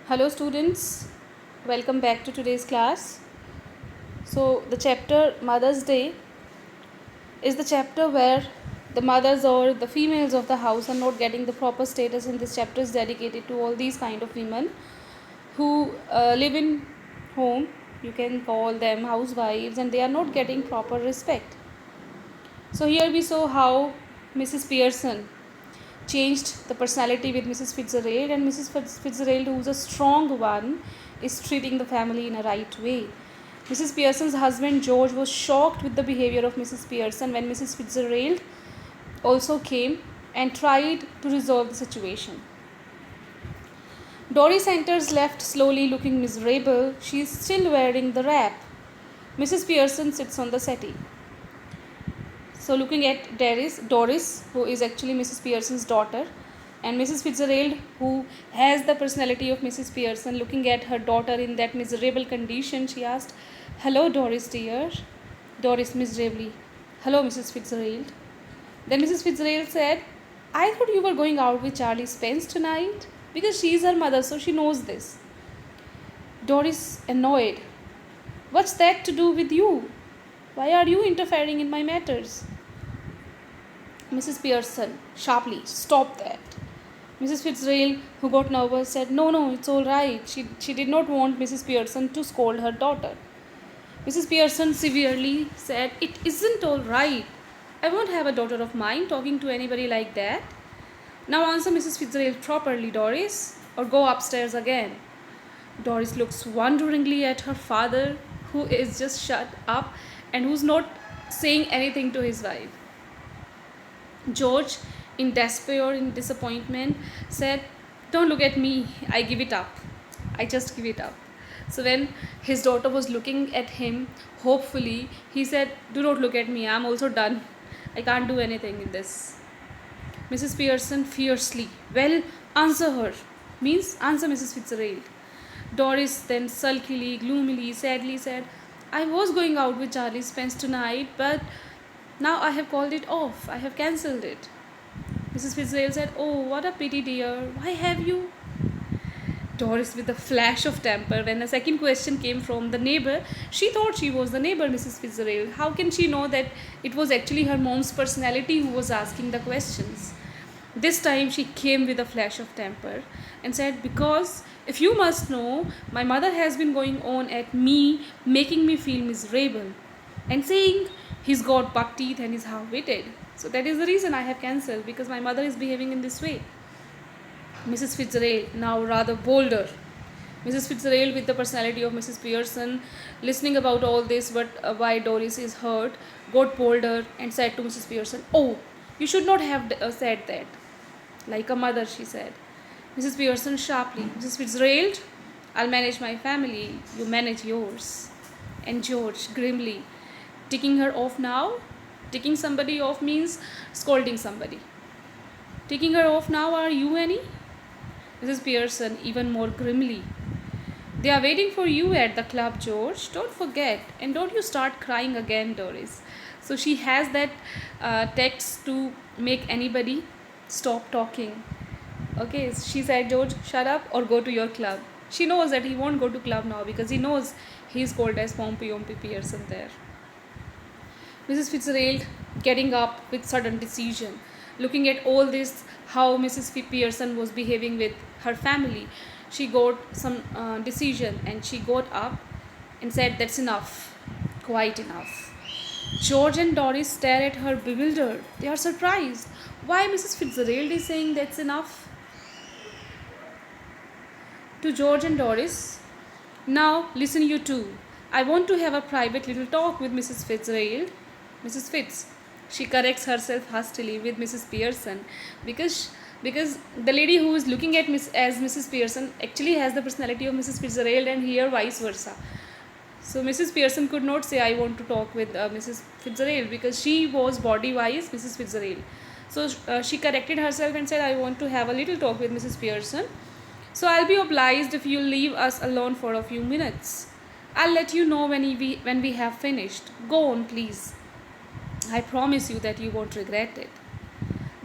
Hello students, welcome back to today's class. So the chapter Mother's Day is the chapter where the mothers or the females of the house are not getting the proper status, and this chapter is dedicated to all these kind of women who live in home. You can call them housewives, and they are not getting proper respect. So here we saw how Mrs. Pearson changed the personality with Mrs. Fitzgerald, and Mrs. Fitzgerald, who's a strong one, is treating the family in a right way. Mrs. Pearson's husband George was shocked with the behavior of Mrs. Pearson when Mrs. Fitzgerald also came and tried to resolve the situation. Doris enters left slowly, looking miserable. She is still wearing the wrap. Mrs. Pearson sits on the settee. So looking at Doris, who is actually Mrs. Pearson's daughter, and Mrs. Fitzgerald, who has the personality of Mrs. Pearson, looking at her daughter in that miserable condition, she asked, "Hello, Doris dear." Doris miserably, "Hello, Mrs. Fitzgerald." Then Mrs. Fitzgerald said, "I thought you were going out with Charlie Spence tonight," because she is her mother, so she knows this. Doris annoyed, "What's that to do with you? Why are you interfering in my matters?" Mrs. Pearson sharply, "Stop that." Mrs. Fitzgerald, who got nervous, said, No, it's all right. She did not want Mrs. Pearson to scold her daughter. Mrs. Pearson severely said, "It isn't all right. I won't have a daughter of mine talking to anybody like that. Now answer Mrs. Fitzgerald properly, Doris, or go upstairs again." Doris looks wonderingly at her father, who is just shut up and who's not saying anything to his wife. George, in despair, in disappointment, said, "Don't look at me. I give it up. I just give it up." So when his daughter was looking at him hopefully, he said, "Do not look at me. I'm also done. I can't do anything in this." Mrs. Pearson fiercely, "Well, answer her." Means answer Mrs. Fitzgerald. Doris then sulkily, gloomily, sadly said, "I was going out with Charlie Spence tonight, but now I have called it off. I have cancelled it." Mrs. Fitzgerald said, "Oh, what a pity, dear. Why have you?" Doris, with a flash of temper, when a second question came from the neighbor, she thought she was the neighbor, Mrs. Fitzgerald. How can she know that it was actually her mom's personality who was asking the questions? This time she came with a flash of temper and said, "Because if you must know, my mother has been going on at me, making me feel miserable, and saying he's got buck teeth and is half-witted. So that is the reason I have cancelled, because my mother is behaving in this way." Mrs. Fitzgerald, now rather bolder. Mrs. Fitzgerald, with the personality of Mrs. Pearson, listening about all this, why Doris is hurt, got bolder and said to Mrs. Pearson, "Oh, you should not have said that. Like a mother," she said. Mrs. Pearson sharply, "Mrs. Fitzgerald, I'll manage my family. You manage yours." And George, grimly, ticking her off now. Ticking somebody off means scolding somebody. "Ticking her off now, are you any?" Mrs. Pearson, even more grimly, "They are waiting for you at the club, George. Don't forget. And don't you start crying again, Doris." So she has that text to make anybody stop talking. Okay, she said, "George, shut up or go to your club." She knows that he won't go to club now because he knows he's called as Pompey Pearson there. Mrs. Fitzgerald, getting up with sudden decision, looking at all this, how Mrs. Pearson was behaving with her family, she got some decision, and she got up and said, "That's enough, quite enough." George and Doris stare at her bewildered. They are surprised. Why Mrs. Fitzgerald is saying that's enough? To George and Doris, "Now listen, you two. I want to have a private little talk with Mrs. Fitzgerald." Mrs. Fitz, she corrects herself hastily with Mrs. Pearson, because the lady who is looking at as Mrs. Pearson actually has the personality of Mrs. Fitzgerald, and here vice versa. So Mrs. Pearson could not say, "I want to talk with Mrs. Fitzgerald," because she was body-wise Mrs. Fitzgerald. So she corrected herself and said, "I want to have a little talk with Mrs. Pearson. So I'll be obliged if you leave us alone for a few minutes. I'll let you know when we have finished. Go on, please. I promise you that you won't regret it.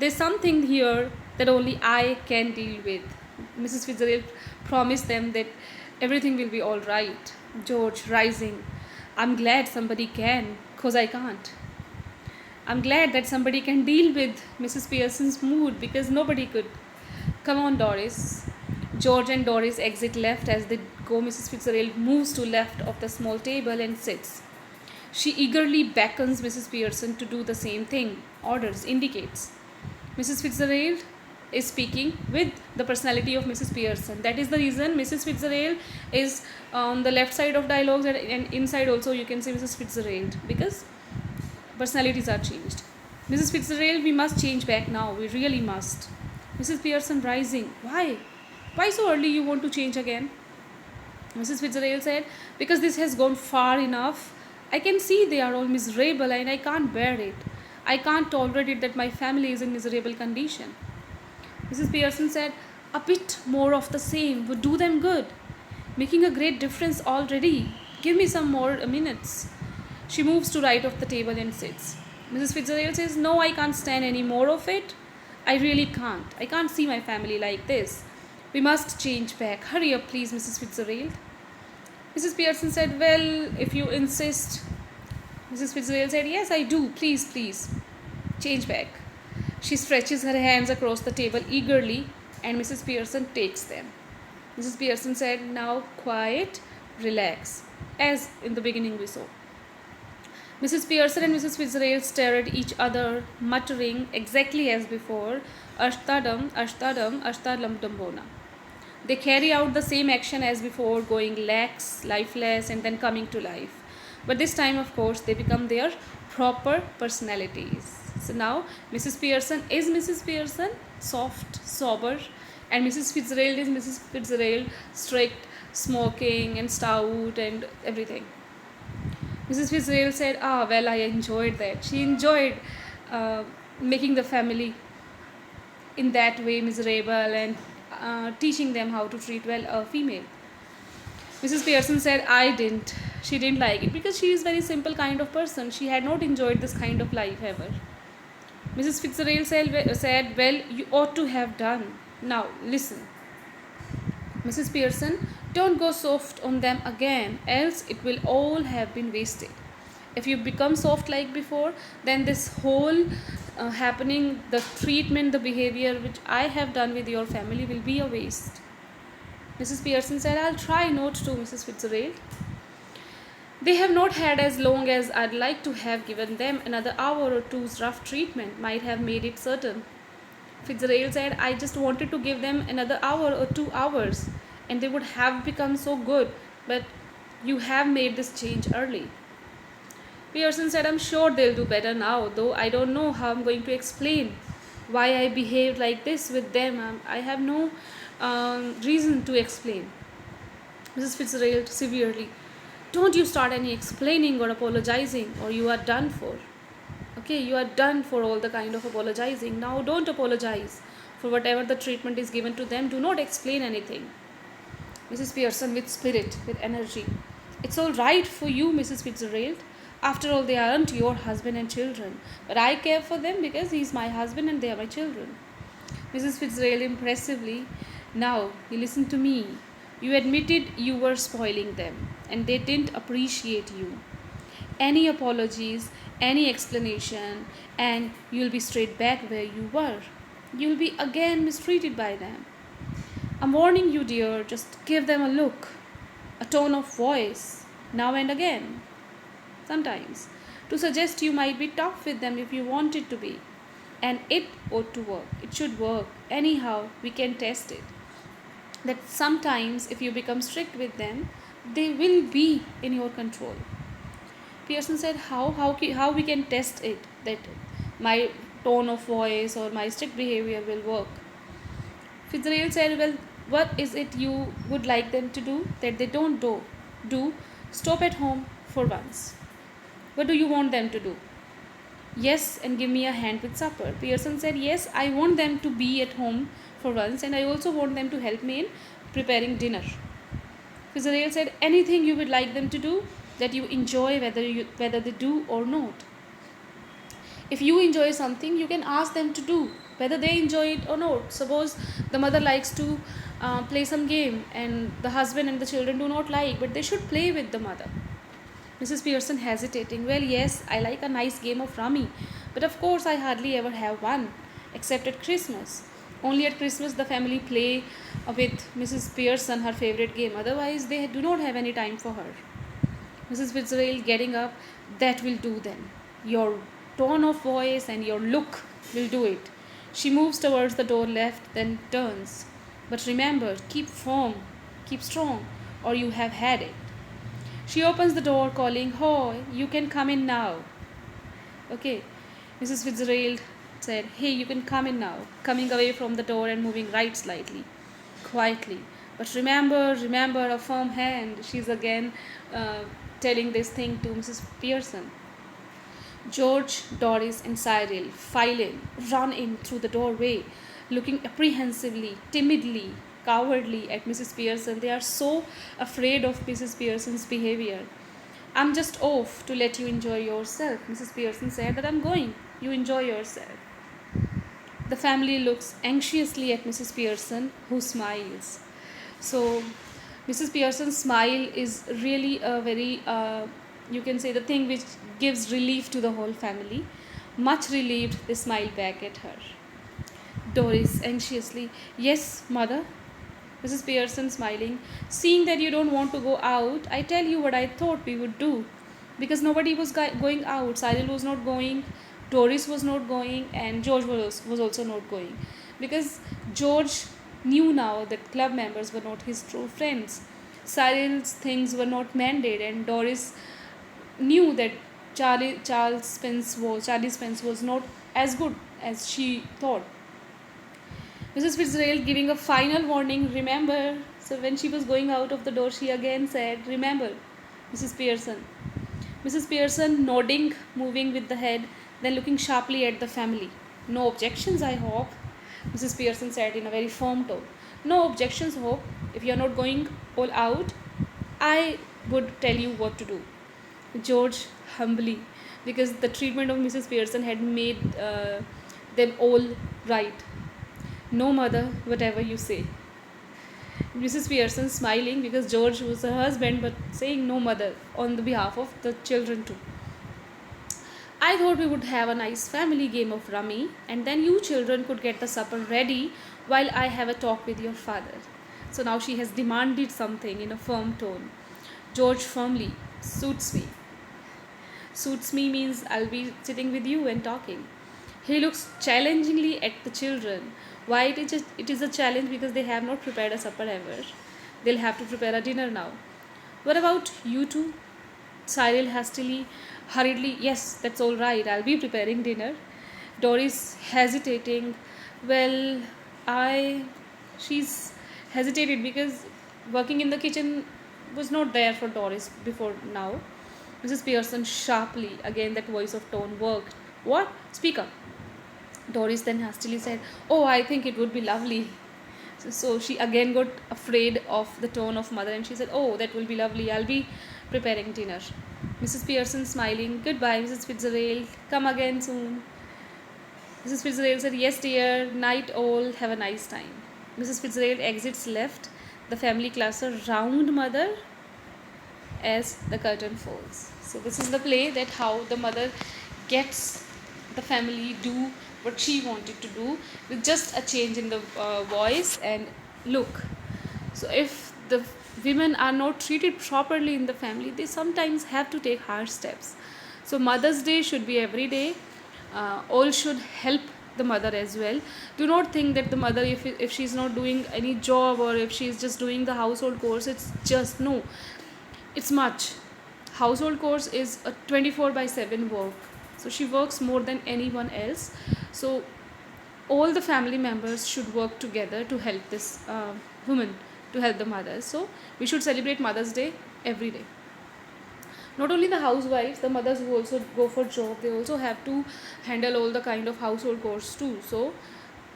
There's something here that only I can deal with." Mrs. Fitzgerald promised them that everything will be all right. George, rising, I'm glad somebody can, because I can't. I'm glad that somebody can deal with Mrs. Pearson's mood because nobody could. Come on, Doris. George and Doris exit left as they go. Mrs. Fitzgerald moves to left of the small table and sits. She eagerly beckons Mrs. Pearson to do the same thing, orders, indicates. Mrs. Fitzgerald is speaking with the personality of Mrs. Pearson. That is the reason Mrs. Fitzgerald is on the left side of dialogues, and inside also you can see Mrs. Fitzgerald, because personalities are changed. Mrs. Fitzgerald, we must change back now. We really must. Mrs. Pearson rising. Why? Why so early you want to change again? Mrs. Fitzgerald said, because this has gone far enough. I can see they are all miserable and I can't bear it. I can't tolerate it that my family is in miserable condition. Mrs. Pearson said, a bit more of the same would do them good. Making a great difference already. Give me some more minutes. She moves to right of the table and sits. Mrs. Fitzgerald says, no, I can't stand any more of it. I really can't. I can't see my family like this. We must change back. Hurry up, please, Mrs. Fitzgerald. Mrs. Pearson said, well, if you insist. Mrs. Fitzgerald said, yes, I do. Please, please. Change back. She stretches her hands across the table eagerly, and Mrs. Pearson takes them. Mrs. Pearson said, now quiet, relax, as in the beginning we saw. Mrs. Pearson and Mrs. Fitzgerald stare at each other, muttering exactly as before, Ashtadam, Ashtadam, Ashtadam Dambona. They carry out the same action as before, going lax, lifeless, and then coming to life. But this time, of course, they become their proper personalities. So now, Mrs. Pearson is Mrs. Pearson, soft, sober, and Mrs. Fitzgerald is Mrs. Fitzgerald, strict, smoking, and stout, and everything. Mrs. Fitzgerald said, well, I enjoyed that. She enjoyed making the family in that way miserable and teaching them how to treat well a female. Mrs. Pearson said, I didn't. She didn't like it because she is very simple kind of person. She had not enjoyed this kind of life ever. Mrs. Fitzgerald said, well, you ought to have done. Now, listen. Mrs. Pearson, don't go soft on them again, else it will all have been wasted. If you become soft like before, then this whole happening, the treatment, the behavior which I have done with your family will be a waste. Mrs. Pearson said, I'll try not to, Mrs. Fitzgerald. They have not had as long as I'd like to have given them. Another hour or two's rough treatment might have made it certain. Fitzgerald said, I just wanted to give them another hour or 2 hours and they would have become so good, but you have made this change early. Pearson said, I'm sure they'll do better now, though I don't know how I'm going to explain why I behaved like this with them. I have no reason to explain. Mrs. Fitzgerald severely, don't you start any explaining or apologizing or you are done for. Okay, you are done for all the kind of apologizing. Now don't apologize for whatever the treatment is given to them. Do not explain anything. Mrs. Pearson with spirit, with energy. It's all right for you, Mrs. Fitzgerald. After all, they aren't your husband and children. But I care for them because he's my husband and they are my children. Mrs. Fitzgerald impressively, now you listen to me. You admitted you were spoiling them and they didn't appreciate you. Any apologies, any explanation, and you'll be straight back where you were. You'll be again mistreated by them. I'm warning you, dear, just give them a look, a tone of voice, now and again, sometimes, to suggest you might be tough with them if you want it to be. And it ought to work. It should work. Anyhow, we can test it. That sometimes if you become strict with them, they will be in your control. Pearson said, how we can test it, that my tone of voice or my strict behavior will work. Fitzgerald said, well, what is it you would like them to do that they don't do? Stop at home for once. What do you want them to do? Yes, and give me a hand with supper. Pearson said, yes, I want them to be at home for once and I also want them to help me in preparing dinner. Fitzgerald said, anything you would like them to do that you enjoy, whether they do or not. If you enjoy something, you can ask them to do, whether they enjoy it or not. Suppose the mother likes to play some game, and the husband and the children do not like, but they should play with the mother. Mrs. Pearson hesitating. Well, yes, I like a nice game of rummy, but of course I hardly ever have one, except at Christmas. Only at Christmas the family play with Mrs. Pearson her favorite game. Otherwise, they do not have any time for her. Mrs. Fitzgerald getting up. That will do then. Your tone of voice and your look will do it. She moves towards the door left, then turns. But remember, keep firm, keep strong, or you have had it. She opens the door, calling, "Ho, you can come in now." Okay, Mrs. Fitzgerald said, "Hey, you can come in now," coming away from the door and moving right slightly, quietly. "But remember, remember, a firm hand." She's again uh, telling this thing to Mrs. Pearson. George, Doris, and Cyril file in, run in through the doorway, looking apprehensively, timidly, cowardly at Mrs. Pearson. They are so afraid of Mrs. Pearson's behavior. "I'm just off to let you enjoy yourself," Mrs. Pearson said. "But I'm going. You enjoy yourself." The family looks anxiously at Mrs. Pearson, who smiles. So, Mrs. Pearson's smile is really a very, you can say, the thing which gives relief to the whole family. Much relieved, they smile back at her. Doris anxiously, "Yes, mother." Mrs. Pearson smiling, "Seeing that you don't want to go out, I tell you what I thought we would do. Because nobody was going out. Cyril was not going, Doris was not going, and George was also not going. Because George knew now that club members were not his true friends. Cyril's things were not mended, and Doris knew that Charlie Spence was not as good as she thought. Mrs. Fitzgerald giving a final warning, "Remember." So when she was going out of the door, she again said, "Remember, Mrs. Pearson." Mrs. Pearson nodding, moving with the head, then looking sharply at the family. "No objections, I hope," Mrs. Pearson said in a very firm tone. "No objections, Hope. If you are not going all out, I would tell you what to do." George humbly, because the treatment of Mrs. Pearson had made them all right. "No, mother, whatever you say." Mrs. Pearson smiling, because George was her husband, but saying "no, mother" on the behalf of the children too. "I thought we would have a nice family game of rummy, and then you children could get the supper ready while I have a talk with your father." So now she has demanded something in a firm tone. George firmly, "Suits me." Suits me means I'll be sitting with you and talking. He looks challengingly at the children. Why it is a challenge? Because they have not prepared a supper ever. They'll have to prepare a dinner now. "What about you two?" Cyril hastily, hurriedly, "Yes, that's all right. I'll be preparing dinner." Doris hesitating. Well, she's hesitated because working in the kitchen was not there for Doris before now. Mrs. Pearson sharply, again that voice of tone worked. "What? Speak up." Doris then hastily said, "Oh, I think it would be lovely." So she again got afraid of the tone of mother, and she said, "Oh, that will be lovely. I'll be preparing dinner." Mrs. Pearson smiling, "Goodbye, Mrs. Fitzgerald. Come again soon." Mrs. Fitzgerald said, "Yes, dear. Night all. Have a nice time." Mrs. Fitzgerald exits left. The family cluster round mother as the curtain falls. So this is the play, that how the mother gets the family do what she wanted to do with just a change in the voice and look. So if the women are not treated properly in the family, they sometimes have to take hard steps. So Mother's Day should be every day. All should help the mother as well. Do not think that the mother, if she's not doing any job, or if she's just doing the household chores, it's just no. It's much. Household chores is a 24/7 work. So she works more than anyone else. So all the family members should work together to help this woman, to help the mothers. So we should celebrate Mother's Day every day. Not only the housewives, the mothers who also go for job, they also have to handle all the kind of household chores too. So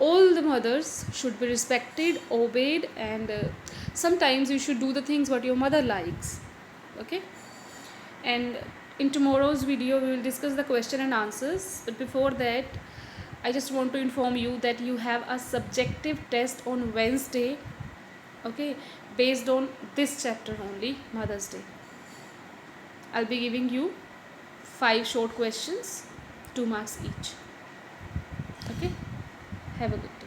all the mothers should be respected, obeyed, and sometimes you should do the things what your mother likes. Okay. And in tomorrow's video we will discuss the question and answers, but before that I just want to inform you that you have a subjective test on Wednesday Okay, based on this chapter only, Mother's Day. I'll be giving you 5 short questions, 2 marks each. Okay, have a good day.